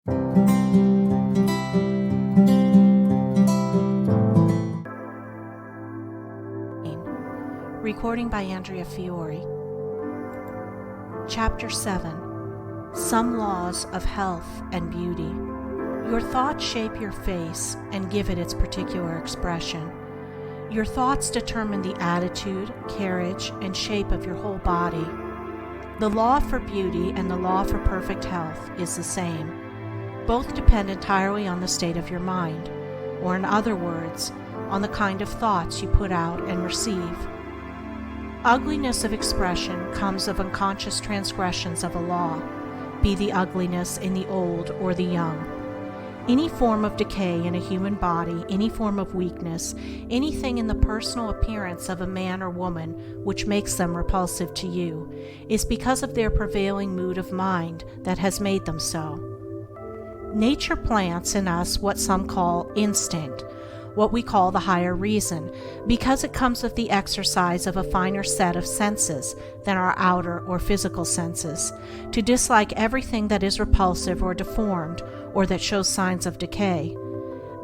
Recording by Andrea Fiore. Chapter 7. Some Laws of Health and Beauty. Your thoughts shape your face and give it its particular expression. Your thoughts determine the attitude, carriage, and shape of your whole body. The law for beauty and the law for perfect health is the same. Both depend entirely on the state of your mind, or in other words, on the kind of thoughts you put out and receive. Ugliness of expression comes of unconscious transgressions of a law, be the ugliness in the old or the young. Any form of decay in a human body, any form of weakness, anything in the personal appearance of a man or woman which makes them repulsive to you, is because of their prevailing mood of mind that has made them so. Nature plants in us what some call instinct, what we call the higher reason, because it comes of the exercise of a finer set of senses than our outer or physical senses, to dislike everything that is repulsive or deformed, or that shows signs of decay.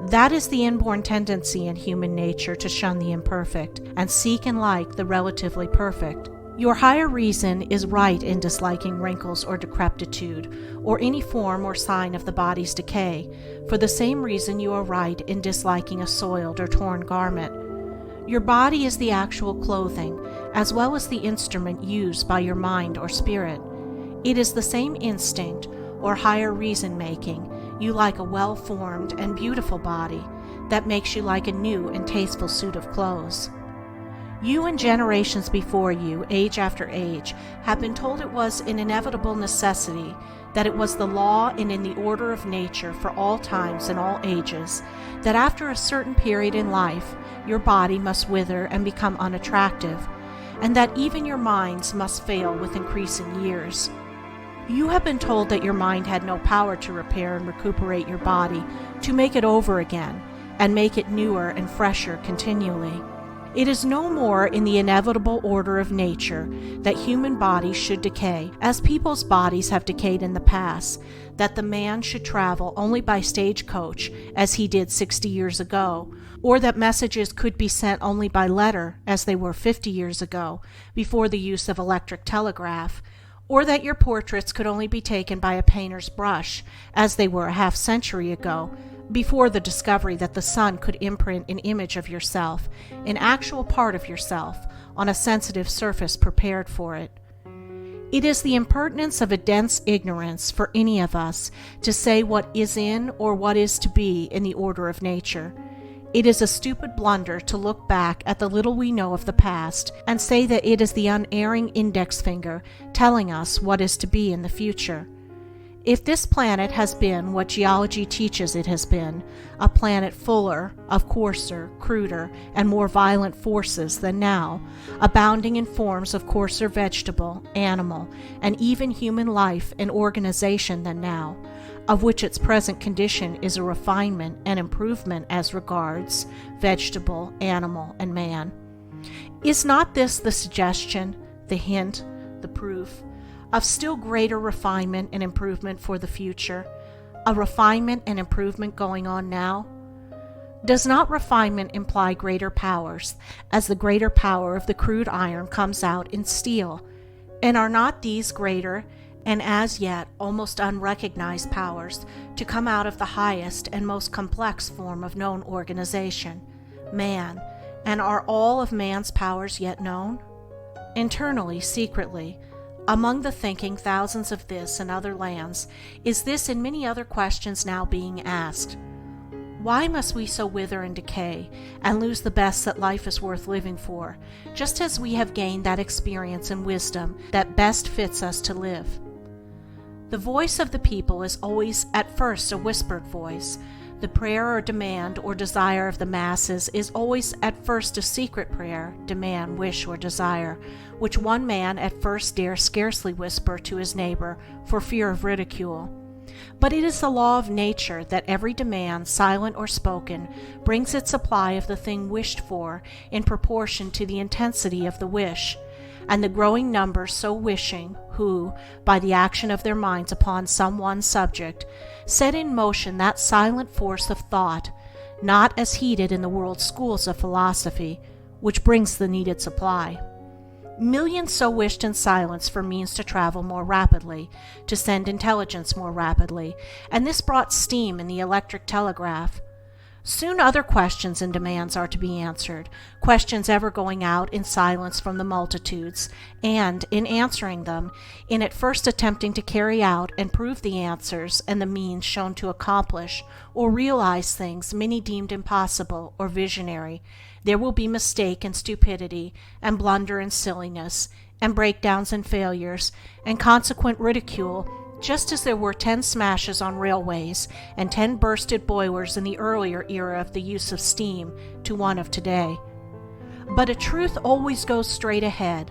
That is the inborn tendency in human nature to shun the imperfect, and seek and like the relatively perfect. Your higher reason is right in disliking wrinkles or decrepitude, or any form or sign of the body's decay, for the same reason you are right in disliking a soiled or torn garment. Your body is the actual clothing, as well as the instrument used by your mind or spirit. It is the same instinct, or higher reason-making, you like a well-formed and beautiful body, that makes you like a new and tasteful suit of clothes. You and generations before you, age after age, have been told it was an inevitable necessity, that it was the law and in the order of nature for all times and all ages, that after a certain period in life your body must wither and become unattractive, and that even your minds must fail with increasing years. You have been told that your mind had no power to repair and recuperate your body, to make it over again, and make it newer and fresher continually. It is no more in the inevitable order of nature that human bodies should decay, as people's bodies have decayed in the past, that the man should travel only by stagecoach, as he did 60 years ago, or that messages could be sent only by letter, as they were 50 years ago, before the use of electric telegraph, or that your portraits could only be taken by a painter's brush, as they were a half-century ago, before the discovery that the sun could imprint an image of yourself, an actual part of yourself, on a sensitive surface prepared for it. It is the impertinence of a dense ignorance for any of us to say what is in or what is to be in the order of nature. It is a stupid blunder to look back at the little we know of the past and say that it is the unerring index finger telling us what is to be in the future. If this planet has been what geology teaches it has been, a planet fuller of coarser, cruder, and more violent forces than now, abounding in forms of coarser vegetable, animal, and even human life and organization than now, of which its present condition is a refinement and improvement as regards vegetable, animal, and man. Is not this the suggestion, the hint, the proof, of still greater refinement and improvement for the future, a refinement and improvement going on now? Does not refinement imply greater powers, as the greater power of the crude iron comes out in steel? And are not these greater, and as yet almost unrecognized powers, to come out of the highest and most complex form of known organization, man, and are all of man's powers yet known? Internally, secretly, among the thinking thousands of this and other lands, is this and many other questions now being asked. Why must we so wither and decay, and lose the best that life is worth living for, just as we have gained that experience and wisdom that best fits us to live? The voice of the people is always at first a whispered voice. The prayer or demand or desire of the masses is always at first a secret prayer, demand, wish, or desire, which one man at first dare scarcely whisper to his neighbor for fear of ridicule. But it is the law of nature that every demand, silent or spoken, brings its supply of the thing wished for in proportion to the intensity of the wish, and the growing number so wishing, who, by the action of their minds upon some one subject, set in motion that silent force of thought, not as heeded in the world's schools of philosophy, which brings the needed supply. Millions so wished in silence for means to travel more rapidly, to send intelligence more rapidly, and this brought steam in the electric telegraph. Soon other questions and demands are to be answered, questions ever going out in silence from the multitudes, and, in answering them, in at first attempting to carry out and prove the answers and the means shown to accomplish or realize things many deemed impossible or visionary, there will be mistake and stupidity, and blunder and silliness, and breakdowns and failures, and consequent ridicule, just as there were 10 smashes on railways and 10 bursted boilers in the earlier era of the use of steam to one of today. But a truth always goes straight ahead,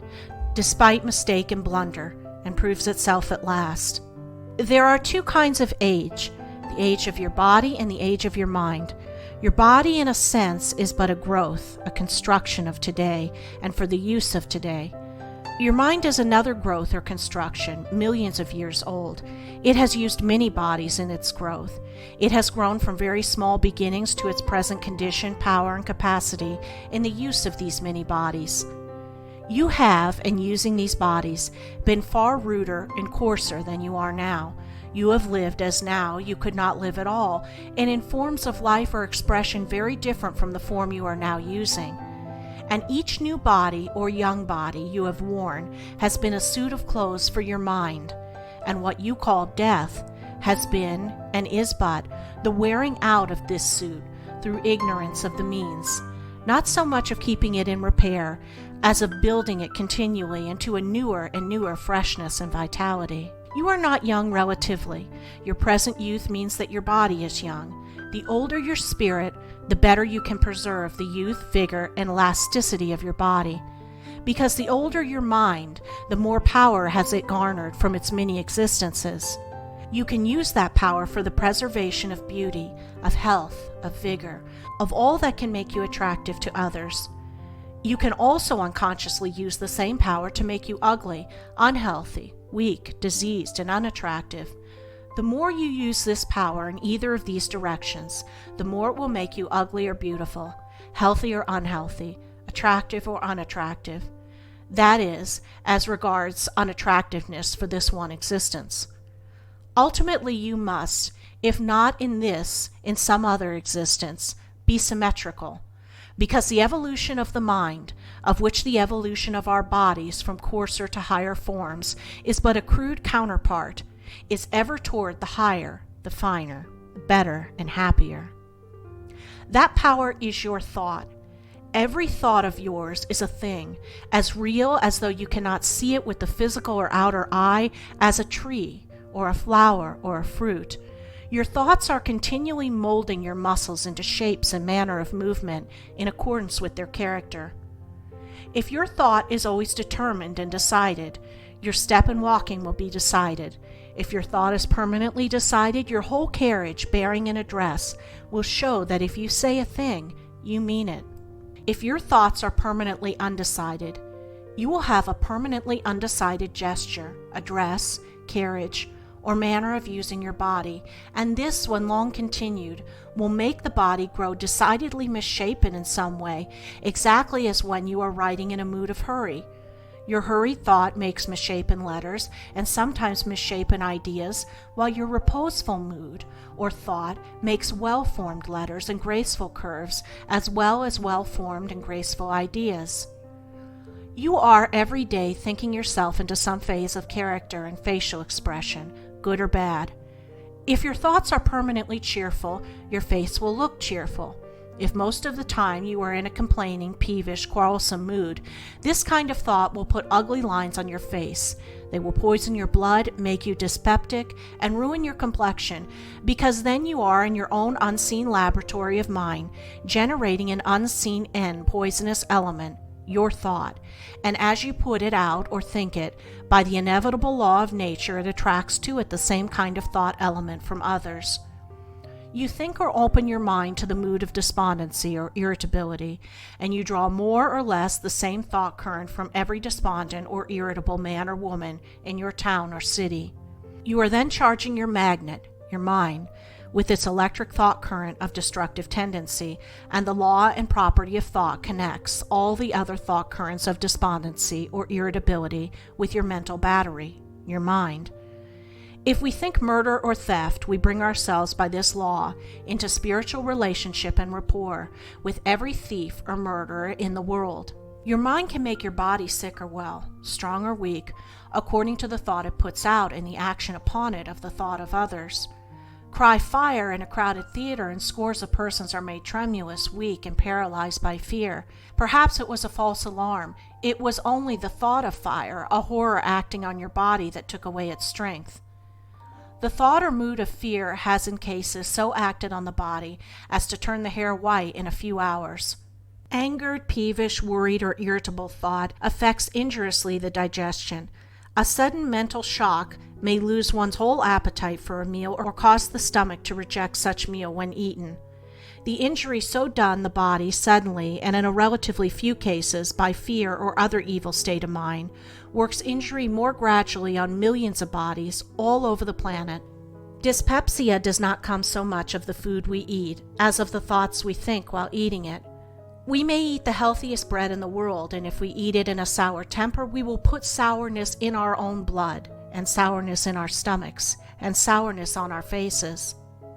despite mistake and blunder, and proves itself at last. There are 2 kinds of age, the age of your body and the age of your mind. Your body, in a sense, is but a growth, a construction of today, and for the use of today. Your mind is another growth or construction, millions of years old. It has used many bodies in its growth. It has grown from very small beginnings to its present condition, power, and capacity in the use of these many bodies. You have, in using these bodies, been far ruder and coarser than you are now. You have lived as now you could not live at all, and in forms of life or expression very different from the form you are now using. And each new body or young body you have worn has been a suit of clothes for your mind, and what you call death has been and is but the wearing out of this suit through ignorance of the means, not so much of keeping it in repair as of building it continually into a newer and newer freshness and vitality. You are not young relatively. Your present youth means that your body is young. The older your spirit, the better you can preserve the youth, vigor, and elasticity of your body. Because the older your mind, the more power has it garnered from its many existences. You can use that power for the preservation of beauty, of health, of vigor, of all that can make you attractive to others. You can also unconsciously use the same power to make you ugly, unhealthy, weak, diseased, and unattractive. The more you use this power in either of these directions, the more it will make you ugly or beautiful, healthy or unhealthy, attractive or unattractive. That is, as regards unattractiveness for this one existence. Ultimately you must, if not in this, in some other existence, be symmetrical, because the evolution of the mind, of which the evolution of our bodies from coarser to higher forms is but a crude counterpart, is ever toward the higher, the finer, the better, and happier. That power is your thought. Every thought of yours is a thing, as real as though you cannot see it with the physical or outer eye, as a tree, or a flower, or a fruit. Your thoughts are continually molding your muscles into shapes and manner of movement in accordance with their character. If your thought is always determined and decided, your step in walking will be decided. If your thought is permanently decided, your whole carriage, bearing, and address will show that if you say a thing, you mean it. If your thoughts are permanently undecided, you will have a permanently undecided gesture, address, carriage, or manner of using your body, and this, when long continued, will make the body grow decidedly misshapen in some way, exactly as when you are writing in a mood of hurry. Your hurried thought makes misshapen letters and sometimes misshapen ideas, while your reposeful mood or thought makes well-formed letters and graceful curves, as well as well-formed and graceful ideas. You are every day thinking yourself into some phase of character and facial expression, good or bad. If your thoughts are permanently cheerful, your face will look cheerful. If most of the time you are in a complaining, peevish, quarrelsome mood, this kind of thought will put ugly lines on your face. They will poison your blood, make you dyspeptic, and ruin your complexion, because then you are in your own unseen laboratory of mind, generating an unseen poisonous element, your thought, and as you put it out or think it, by the inevitable law of nature it attracts to it the same kind of thought element from others. You think or open your mind to the mood of despondency or irritability, and you draw more or less the same thought current from every despondent or irritable man or woman in your town or city. You are then charging your magnet, your mind, with its electric thought current of destructive tendency, and the law and property of thought connects all the other thought currents of despondency or irritability with your mental battery, your mind. If we think murder or theft, we bring ourselves by this law into spiritual relationship and rapport with every thief or murderer in the world. Your mind can make your body sick or well, strong or weak, according to the thought it puts out and the action upon it of the thought of others. Cry fire in a crowded theater and scores of persons are made tremulous, weak, and paralyzed by fear. Perhaps it was a false alarm. It was only the thought of fire, a horror acting on your body that took away its strength. The thought or mood of fear has in cases so acted on the body as to turn the hair white in a few hours. Angered, peevish, worried, or irritable thought affects injuriously the digestion. A sudden mental shock may lose one's whole appetite for a meal or cause the stomach to reject such meal when eaten. The injury so done the body suddenly, and in a relatively few cases by fear or other evil state of mind, works injury more gradually on millions of bodies all over the planet. Dyspepsia does not come so much of the food we eat as of the thoughts we think while eating it. We may eat the healthiest bread in the world, and if we eat it in a sour temper, we will put sourness in our own blood, and sourness in our stomachs, and sourness on our faces.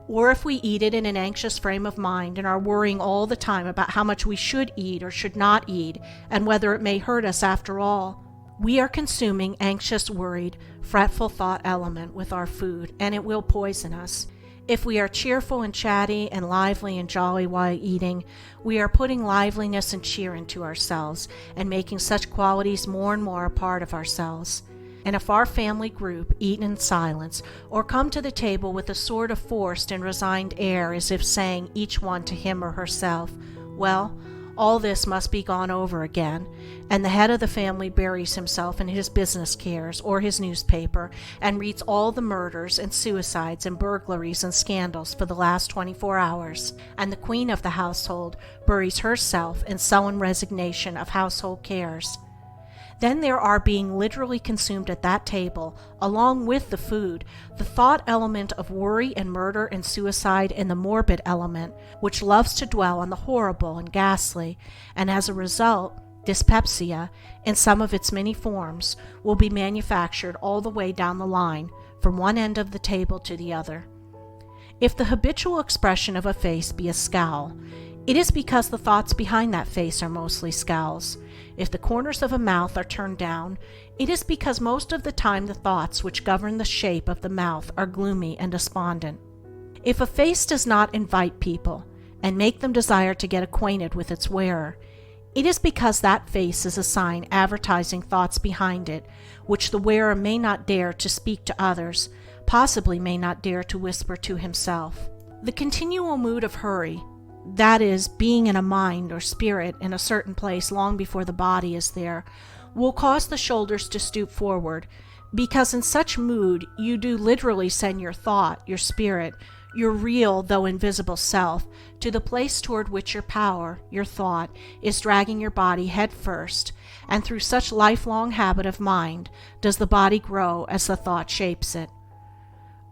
Or if we eat it in an anxious frame of mind and are worrying all the time about how much we should eat or should not eat, and whether it may hurt us after all, we are consuming anxious, worried, fretful thought element with our food, and it will poison us. If we are cheerful and chatty and lively and jolly while eating, we are putting liveliness and cheer into ourselves and making such qualities more and more a part of ourselves. And if our family group eat in silence or come to the table with a sort of forced and resigned air as if saying each one to him or herself, well, all this must be gone over again, and the head of the family buries himself in his business cares or his newspaper and reads all the murders and suicides and burglaries and scandals for the last 24 hours, and the queen of the household buries herself in sullen resignation of household cares. Then there are being literally consumed at that table, along with the food, the thought element of worry and murder and suicide, and the morbid element, which loves to dwell on the horrible and ghastly, and as a result, dyspepsia, in some of its many forms, will be manufactured all the way down the line, from one end of the table to the other. If the habitual expression of a face be a scowl, it is because the thoughts behind that face are mostly scowls. If the corners of a mouth are turned down, it is because most of the time the thoughts which govern the shape of the mouth are gloomy and despondent. If a face does not invite people and make them desire to get acquainted with its wearer, it is because that face is a sign advertising thoughts behind it which the wearer may not dare to speak to others, possibly may not dare to whisper to himself. The continual mood of hurry, that is, being in a mind or spirit in a certain place long before the body is there, will cause the shoulders to stoop forward, because in such mood you do literally send your thought, your spirit, your real though invisible self, to the place toward which your power, your thought, is dragging your body head first, and through such lifelong habit of mind does the body grow as the thought shapes it.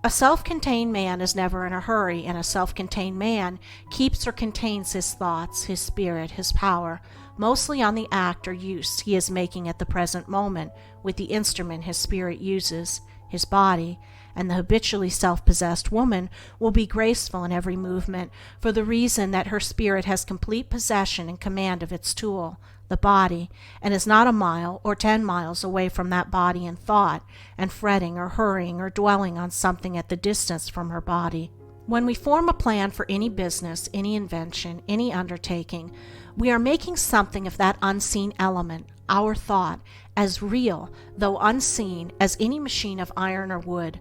A self-contained man is never in a hurry, and a self-contained man keeps or contains his thoughts, his spirit, his power, mostly on the act or use he is making at the present moment with the instrument his spirit uses, his body, and the habitually self-possessed woman will be graceful in every movement for the reason that her spirit has complete possession and command of its tool, the body, and is not a mile or 10 miles away from that body in thought, and fretting or hurrying or dwelling on something at the distance from her body. When we form a plan for any business, any invention, any undertaking, we are making something of that unseen element, our thought, as real, though unseen, as any machine of iron or wood.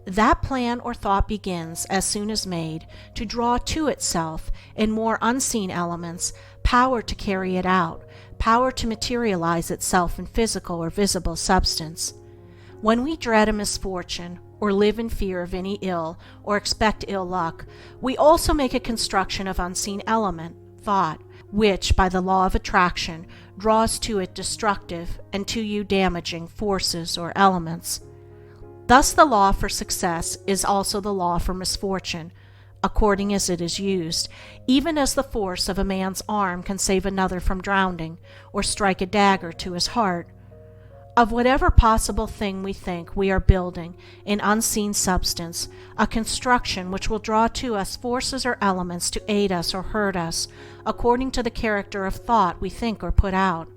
That plan or thought begins, as soon as made, to draw to itself, in more unseen elements, power to carry it out, power to materialize itself in physical or visible substance. When we dread a misfortune, or live in fear of any ill, or expect ill luck, we also make a construction of unseen element, thought, which, by the law of attraction, draws to it destructive and to you damaging forces or elements. Thus the law for success is also the law for misfortune, according as it is used, even as the force of a man's arm can save another from drowning, or strike a dagger to his heart. Of whatever possible thing we think, we are building, in unseen substance, a construction which will draw to us forces or elements to aid us or hurt us, according to the character of thought we think or put out.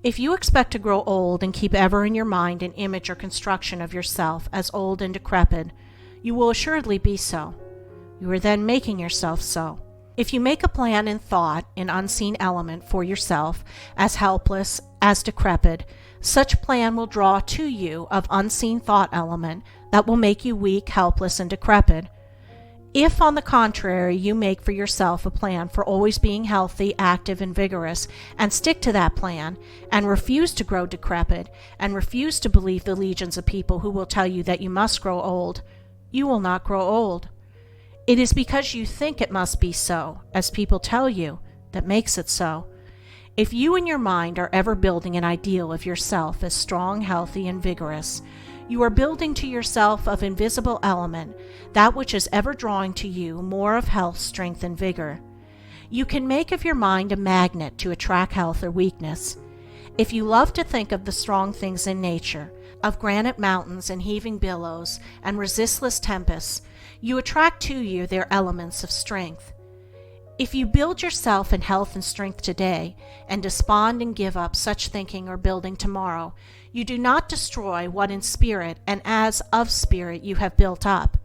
If you expect to grow old and keep ever in your mind an image or construction of yourself as old and decrepit, you will assuredly be so. You are then making yourself so. If you make a plan in thought, in unseen element, for yourself, as helpless, as decrepit, such plan will draw to you of unseen thought element that will make you weak, helpless, and decrepit. If, on the contrary, you make for yourself a plan for always being healthy, active, and vigorous, and stick to that plan, and refuse to grow decrepit, and refuse to believe the legions of people who will tell you that you must grow old, you will not grow old. It is because you think it must be so, as people tell you, that makes it so. If you in your mind are ever building an ideal of yourself as strong, healthy, and vigorous, you are building to yourself of invisible element that which is ever drawing to you more of health, strength, and vigor. You can make of your mind a magnet to attract health or weakness. If you love to think of the strong things in nature, of granite mountains and heaving billows and resistless tempests, you attract to you their elements of strength. If you build yourself in health and strength today, and despond and give up such thinking or building tomorrow, you do not destroy what in spirit and as of spirit you have built up.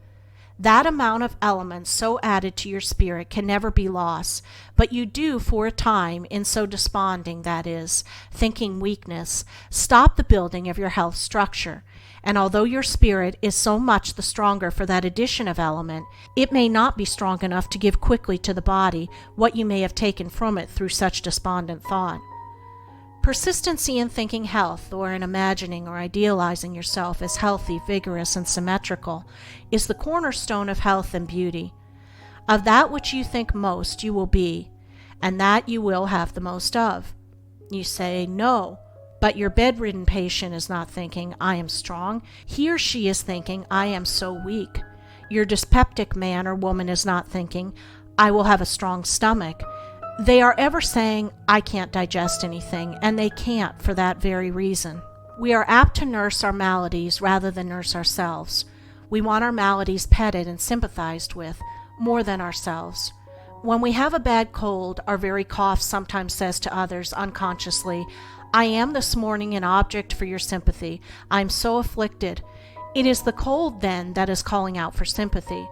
That amount of elements so added to your spirit can never be lost, but you do for a time, in so desponding, that is, thinking weakness, stop the building of your health structure, and although your spirit is so much the stronger for that addition of element, it may not be strong enough to give quickly to the body what you may have taken from it through such despondent thought. Persistency in thinking health, or in imagining or idealizing yourself as healthy, vigorous, and symmetrical, is the cornerstone of health and beauty. Of that which you think most you will be, and that you will have the most of. You say, no, but your bedridden patient is not thinking, I am strong. He or she is thinking, I am so weak. Your dyspeptic man or woman is not thinking, I will have a strong stomach. They are ever saying, I can't digest anything, and they can't for that very reason. We are apt to nurse our maladies rather than nurse ourselves. We want our maladies petted and sympathized with, more than ourselves. When we have a bad cold, our very cough sometimes says to others unconsciously, I am this morning an object for your sympathy. I am so afflicted. It is the cold, then, that is calling out for sympathy.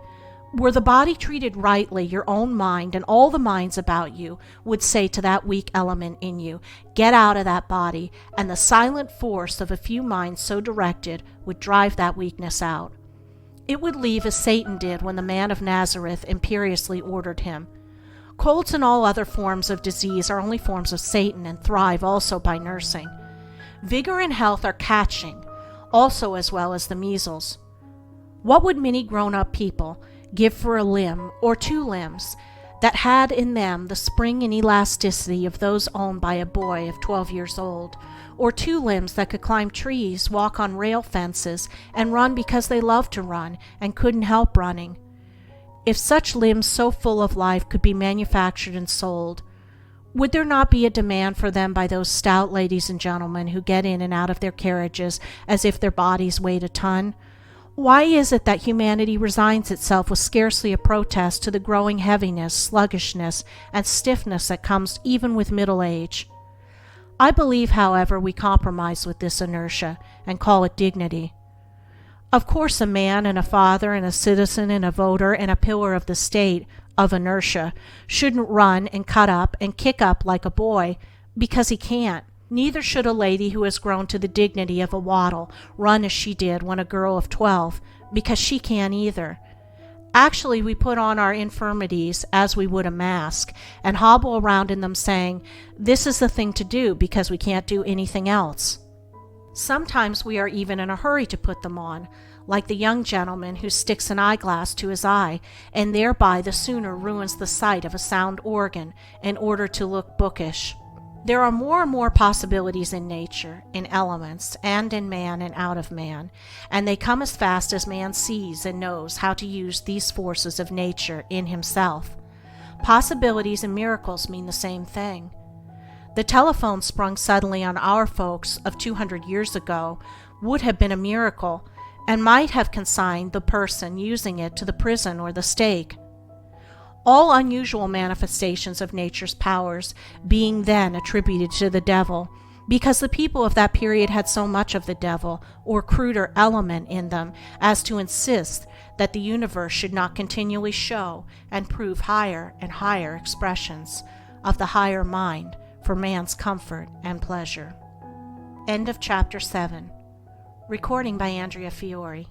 Were the body treated rightly, your own mind and all the minds about you would say to that weak element in you, get out of that body, and the silent force of a few minds so directed would drive that weakness out. It would leave as Satan did when the man of Nazareth imperiously ordered him. Colds and all other forms of disease are only forms of Satan and thrive also by nursing. Vigor and health are catching, also as well as the measles. What would many grown-up people give for a limb or two limbs that had in them the spring and elasticity of those owned by a boy of 12 years old, or two limbs that could climb trees, walk on rail fences, and run because they loved to run and couldn't help running? If such limbs so full of life could be manufactured and sold, would there not be a demand for them by those stout ladies and gentlemen who get in and out of their carriages as if their bodies weighed a ton? Why is it that humanity resigns itself with scarcely a protest to the growing heaviness, sluggishness, and stiffness that comes even with middle age? I believe, however, we compromise with this inertia and call it dignity. Of course, a man and a father and a citizen and a voter and a pillar of the state of inertia shouldn't run and cut up and kick up like a boy because he can't. Neither should a lady who has grown to the dignity of a waddle run as she did when a girl of 12 because she can't either. Actually, we put on our infirmities as we would a mask and hobble around in them saying, this is the thing to do because we can't do anything else. Sometimes we are even in a hurry to put them on, like the young gentleman who sticks an eyeglass to his eye and thereby the sooner ruins the sight of a sound organ in order to look bookish. There are more and more possibilities in nature, in elements, and in man and out of man, and they come as fast as man sees and knows how to use these forces of nature in himself. Possibilities and miracles mean the same thing. The telephone sprung suddenly on our folks of 200 years ago would have been a miracle and might have consigned the person using it to the prison or the stake. All unusual manifestations of nature's powers being then attributed to the devil, because the people of that period had so much of the devil or cruder element in them as to insist that the universe should not continually show and prove higher and higher expressions of the higher mind for man's comfort and pleasure. End of chapter 7. Recording by Andrea Fiore.